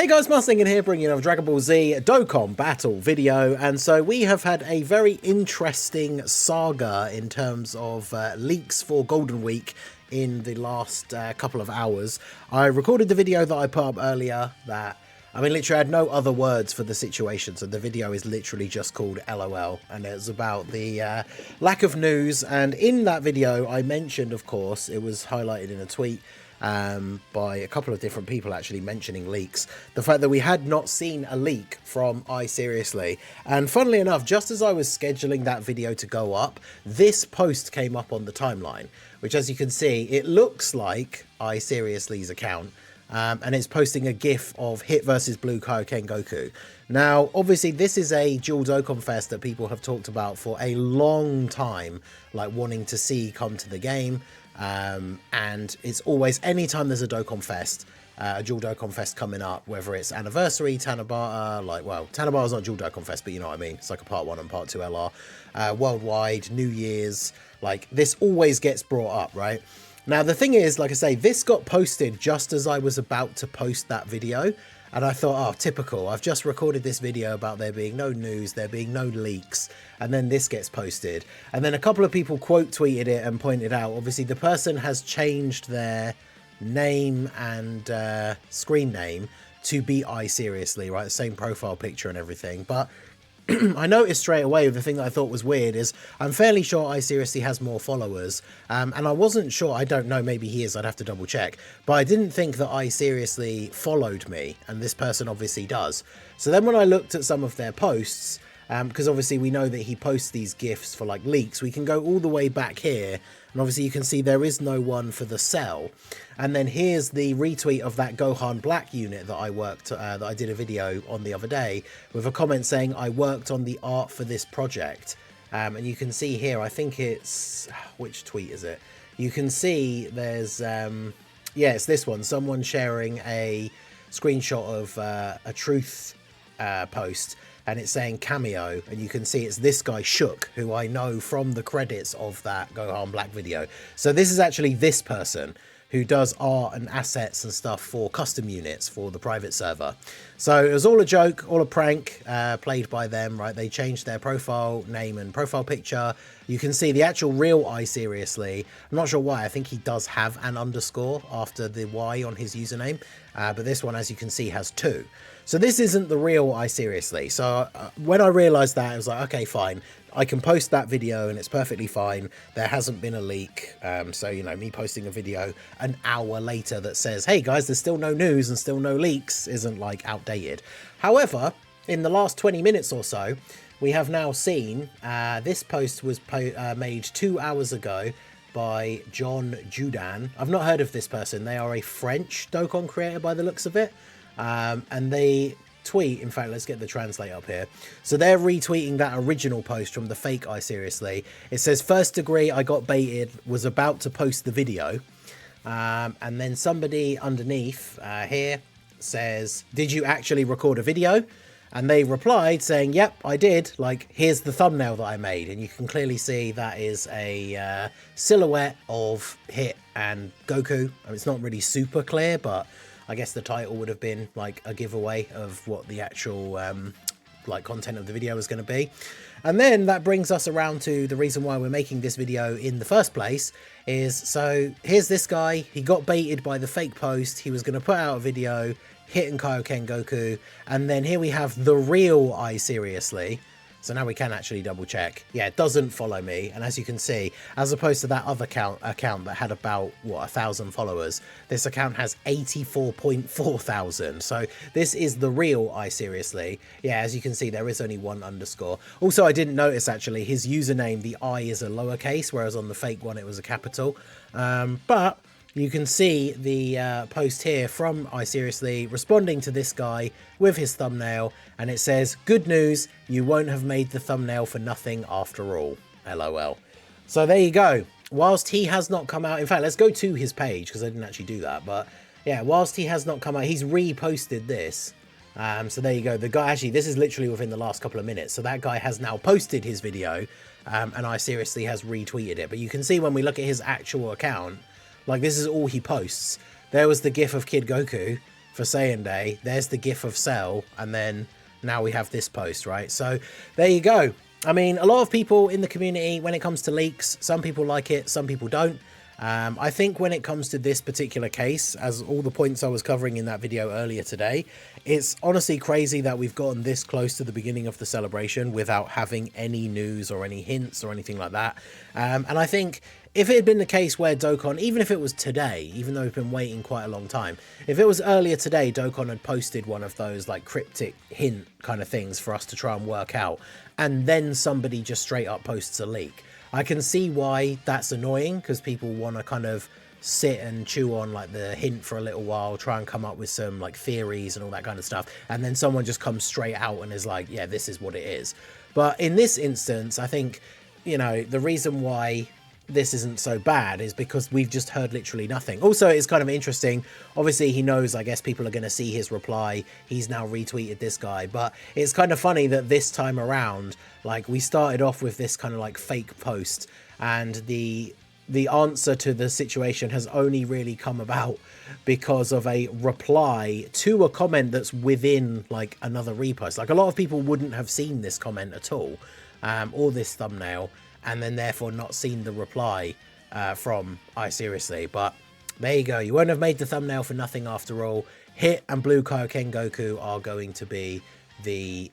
Hey guys, Marslinger here, bringing you another Dragon Ball Z Dokkan battle video, and so we have had a very interesting saga in terms of leaks for Golden Week in the last couple of hours. I recorded the video that I put up earlier that, I mean, literally I had no other words for the situation, so the video is literally just called LOL, and it's about the lack of news. And in that video I mentioned, of course, it was highlighted in a tweet by a couple of different people actually mentioning leaks, the fact that we had not seen a leak from I Seriously. And funnily enough, just as I was scheduling that video to go up, this post came up on the timeline, which, as you can see, it looks like I Seriously's account, and it's posting a gif of Hit versus Blue Kaioken Goku. Now, obviously, this is a dual Dokkan Fest that people have talked about for a long time, like wanting to see come to the game. And it's always, anytime there's a Dokkan Fest, a dual Dokkan Fest coming up, whether it's anniversary, Tanabata, like, well, Tanabata's not dual Dokkan Fest, but you know what I mean, it's like a part 1 and part 2 LR, worldwide, New Year's, like, this always gets brought up, right? Now, the thing is, like I say, this got posted just as I was about to post that video. And I thought, oh, typical. I've just recorded this video about there being no news, there being no leaks, and then this gets posted. And then a couple of people quote tweeted it and pointed out, obviously, the person has changed their name and screen name to be I Seriously, right? The same profile picture and everything. But I noticed straight away, the thing that I thought was weird is I'm fairly sure I Seriously has more followers, and I wasn't sure, I don't know, maybe he is, I'd have to double check, but I didn't think that I Seriously followed me, and this person obviously does. So then when I looked at some of their posts, because obviously we know that he posts these GIFs for like leaks, we can go all the way back here, and obviously you can see there is no one for the cell. And then here's the retweet of that Gohan Black unit that I worked, that I did a video on the other day, with a comment saying I worked on the art for this project. And you can see here, I think it's, which tweet is it? You can see there's, yeah, it's this one, someone sharing a screenshot of a truth post, and it's saying cameo, and you can see it's this guy Shook, who I know from the credits of that Gohan Black video. So this is actually this person who does art and assets and stuff for custom units for the private server. So it was all a joke, all a prank, played by them, right? They changed their profile name and profile picture. You can see the actual real I Seriously. I'm not sure why. I think he does have an underscore after the Y on his username. But this one, as you can see, has 2. So this isn't the real I Seriously. So when I realized that, I was like, okay, fine. I can post that video and it's perfectly fine. There hasn't been a leak. So, you know, me posting a video an hour later that says, hey guys, there's still no news and still no leaks isn't like outdated. However, in the last 20 minutes or so, we have now seen this post was made 2 hours ago by John Judan. I've not heard of this person. They are a French Dokkan creator by the looks of it. And they tweet, in fact, let's get the translate up here. So they're retweeting that original post from the fake I Seriously. It says, first degree, I got baited, was about to post the video. And then somebody underneath here says, did you actually record a video? And they replied saying, yep, I did. Like, here's the thumbnail that I made. And you can clearly see that is a silhouette of Hit and Goku. I mean, it's not really super clear, but I guess the title would have been like a giveaway of what the actual like content of the video was going to be. And then that brings us around to the reason why we're making this video in the first place is, so here's this guy, he got baited by the fake post, he was going to put out a video, Hit and Kaioken Goku, and then here we have the real I Seriously. So now we can actually double check. Yeah, it doesn't follow me. And as you can see, as opposed to that other account that had about, what, 1,000 followers, this account has 84.4 thousand. So this is the real I Seriously. Yeah, as you can see, there is only 1 underscore. Also, I didn't notice, actually, his username, the I is a lowercase, whereas on the fake one, it was a capital. But you can see the post here from I Seriously responding to this guy with his thumbnail, and it says, good news, you won't have made the thumbnail for nothing after all, LOL. So there you go. Whilst he has not come out, in fact, let's go to his page, because I didn't actually do that, but yeah, whilst he has not come out, he's reposted this. So there you go. The guy, actually, this is literally within the last couple of minutes, so that guy has now posted his video, and I Seriously has retweeted it. But you can see when we look at his actual account, like, this is all he posts. There was the gif of Kid Goku, for Saiyan Day. There's the gif of Cell, and then now we have this post, right? So there you go. I mean, a lot of people in the community, when it comes to leaks, some people like it, some people don't. I think when it comes to this particular case, as all the points I was covering in that video earlier today, it's honestly crazy that we've gotten this close to the beginning of the celebration without having any news or any hints or anything like that. And I think if it had been the case where Dokkan, even if it was today, even though we've been waiting quite a long time, if it was earlier today, Dokkan had posted one of those like cryptic hint kind of things for us to try and work out, and then somebody just straight up posts a leak. I can see why that's annoying, because people want to kind of sit and chew on like the hint for a little while, try and come up with some like theories and all that kind of stuff, and then someone just comes straight out and is like, yeah, this is what it is. But in this instance, I think, you know, the reason why this isn't so bad is because we've just heard literally nothing. Also, it's kind of interesting, obviously he knows, I guess people are going to see his reply, he's now retweeted this guy, but it's kind of funny that this time around, like, we started off with this kind of like fake post, and the answer to the situation has only really come about because of a reply to a comment that's within like another repost. Like, a lot of people wouldn't have seen this comment at all, or this thumbnail, and then therefore not seen the reply from I Seriously. But there you go, you won't have made the thumbnail for nothing after all. Hit and Blue Kaioken Goku are going to be the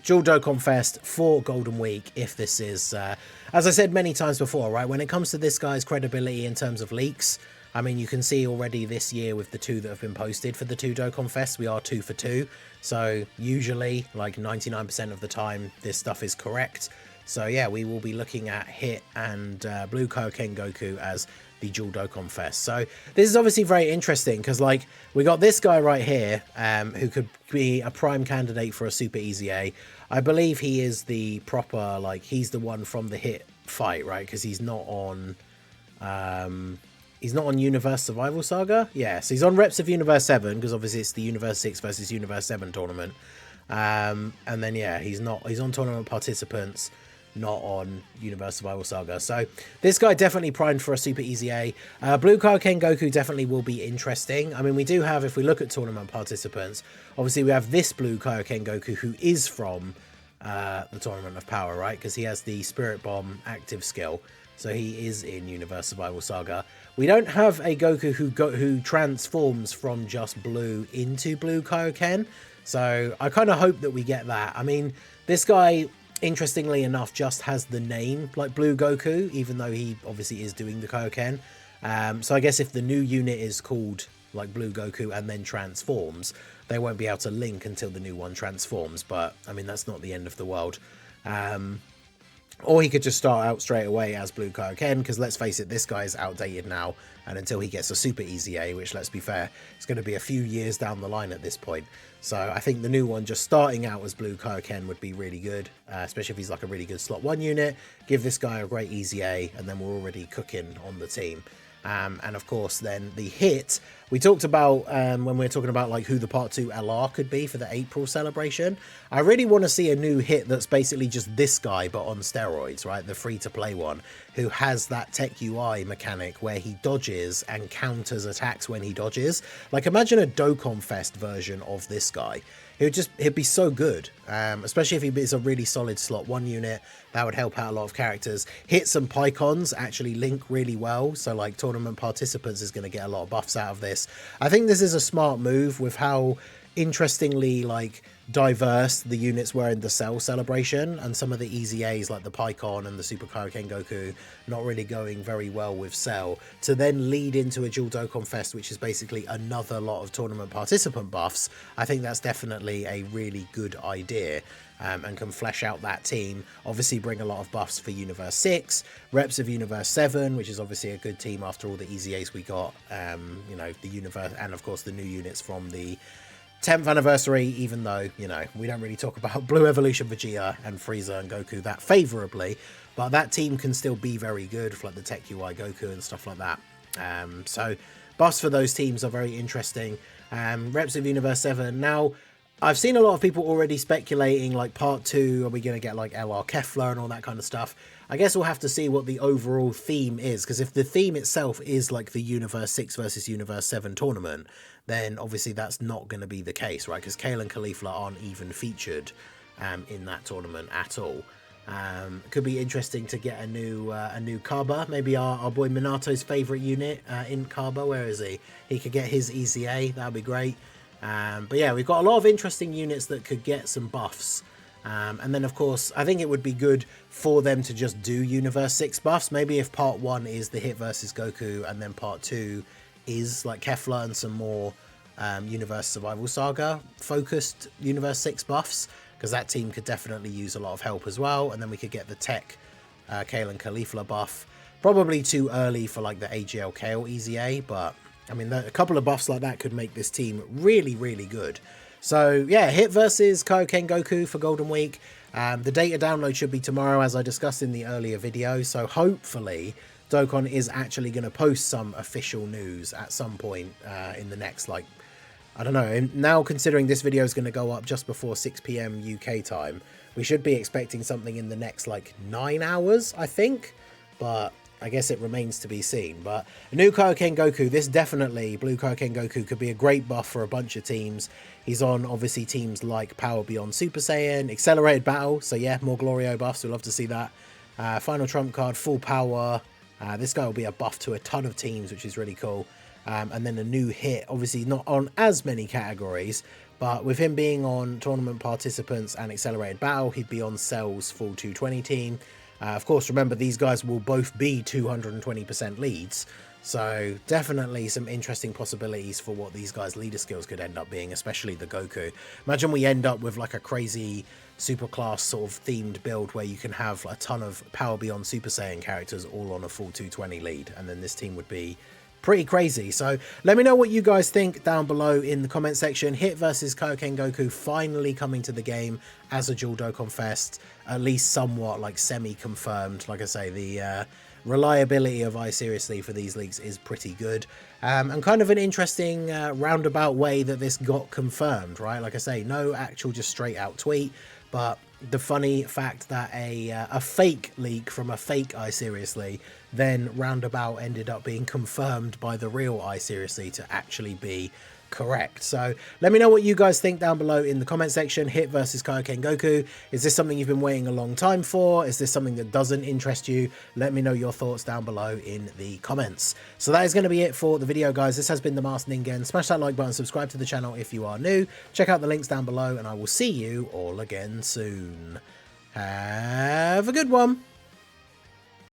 Dual Dokkan Fest for Golden Week, if this is, as I said many times before, right, when it comes to this guy's credibility in terms of leaks, I mean, you can see already this year with the 2 that have been posted for the 2 Dokkan Fest, we are 2 for 2. So usually, like 99% of the time, this stuff is correct. So yeah, we will be looking at Hit and Blue Kaioken Goku as the Dual Dokkan Fest. So this is obviously very interesting, because like we got this guy right here who could be a prime candidate for a Super Easy A. I believe he is the proper, like, he's the one from the Hit fight, right? Because he's not on Universe Survival Saga. Yes, he's on Reps of Universe 7, because obviously it's the Universe 6 versus Universe 7 tournament. And then yeah, he's on Tournament Participants, not on Universe Survival Saga. So this guy definitely primed for a Super Easy A. Blue Kaioken Goku definitely will be interesting. I mean, we do have, if we look at Tournament Participants, obviously we have this Blue Kaioken Goku who is from the Tournament of Power, right? Because he has the Spirit Bomb active skill. So he is in Universe Survival Saga. We don't have a Goku who transforms from just blue into Blue Kaioken. So I kind of hope that we get that. I mean, this guy, interestingly enough, just has the name like Blue Goku, even though he obviously is doing the Kaioken. So I guess if the new unit is called like Blue Goku and then transforms, they won't be able to link until the new one transforms. But I mean, that's not the end of the world. Or he could just start out straight away as Blue Kaioken, because let's face it, this guy is outdated now, and until he gets a Super Easy A, which, let's be fair, it's going to be a few years down the line at this point. So I think the new one just starting out as Blue Kaioken would be really good, especially if he's like a really good slot 1 unit. Give this guy a great Easy A, and then we're already cooking on the team. And of course then the Hit, we talked about when we were talking about like who the part 2 LR could be for the April celebration. I really want to see a new Hit that's basically just this guy but on steroids, right? The free to play one, who has that tech UI mechanic where he dodges and counters attacks when he dodges. Like, imagine a Dokkan Fest version of this guy. He'd be so good, especially if he is a really solid slot 1 unit. That would help out a lot of characters. Hits and Pycons actually link really well, so like Tournament Participants is going to get a lot of buffs out of this. I think this is a smart move with how interestingly like diverse the units were in the Cell celebration, and some of the Easy A's like the Pycon and the Super Kaioken Goku not really going very well with Cell, to then lead into a Dual Dokkan Fest, which is basically another lot of tournament participant buffs. I think that's definitely a really good idea, and can flesh out that team. Obviously bring a lot of buffs for Universe 6, Reps of Universe 7, which is obviously a good team after all the Easy A's we got, you know, the Universe, and of course the new units from the 10th anniversary, even though, you know, we don't really talk about Blue Evolution Vegeta and Frieza and Goku that favourably, but that team can still be very good for like the Tech UI Goku and stuff like that. So buffs for those teams are very interesting. Reps of Universe 7. Now, I've seen a lot of people already speculating, like, part 2, are we going to get, like, LR Kefla and all that kind of stuff? I guess we'll have to see what the overall theme is, because if the theme itself is, like, the Universe 6 versus Universe 7 tournament, then obviously that's not going to be the case, right? Because Kale and Caulifla aren't even featured in that tournament at all. Could be interesting to get a new Kaba, maybe our boy Minato's favourite unit in Kaba. Where is he? He could get his EZA, that would be great. But yeah, we've got a lot of interesting units that could get some buffs. And then, of course, I think it would be good for them to just do Universe 6 buffs. Maybe if part 1 is the Hit versus Goku, and then part 2 is like Kefla and some more Universe Survival Saga focused Universe 6 buffs, because that team could definitely use a lot of help as well. And then we could get the Tech Kale and Caulifla buff. Probably too early for like the AGL Kale EZA, but I mean, a couple of buffs like that could make this team really, really good. So, yeah, Hit versus Kaioken Goku for Golden Week. The data download should be tomorrow, as I discussed in the earlier video. So, hopefully, Dokkan is actually going to post some official news at some point in the next, like, I don't know. Now, considering this video is going to go up just before 6 PM UK time, we should be expecting something in the next, like, 9 hours, I think. But I guess it remains to be seen. But a new Kaioken Goku, this definitely, Blue Kaioken Goku, could be a great buff for a bunch of teams. He's on, obviously, teams like Power Beyond Super Saiyan, Accelerated Battle, so yeah, more Glorio buffs, we'd love to see that. Final Trump Card, Full Power, this guy will be a buff to a ton of teams, which is really cool. And then a new Hit, obviously not on as many categories, but with him being on Tournament Participants and Accelerated Battle, he'd be on Cell's full 220 team. Of course, remember, these guys will both be 220% leads, so definitely some interesting possibilities for what these guys' leader skills could end up being, especially the Goku. Imagine we end up with like a crazy superclass sort of themed build where you can have a ton of Power Beyond Super Saiyan characters all on a full 220 lead, and then this team would be pretty crazy. So let me know what you guys think down below in the comment section. Hit versus Kaioken Goku finally coming to the game as a dual Dokkan Fest, at least somewhat like semi-confirmed. Like I say, the reliability of iSeriously for these leaks is pretty good, and kind of an interesting roundabout way that this got confirmed, right? Like I say, no actual just straight out tweet, but the funny fact that a fake leak from a fake iSeriously then roundabout ended up being confirmed by the real iSeriously to actually be correct. So let me know what you guys think down below in the comment section. Hit versus Kaioken Goku, is this something you've been waiting a long time for? Is this something that doesn't interest you? Let me know your thoughts down below in the comments. So that is going to be it for the video, guys. This has been the Masked Ningen. Smash that like button, subscribe to the channel if you are new, check out the links down below, and I will see you all again soon. Have a good one.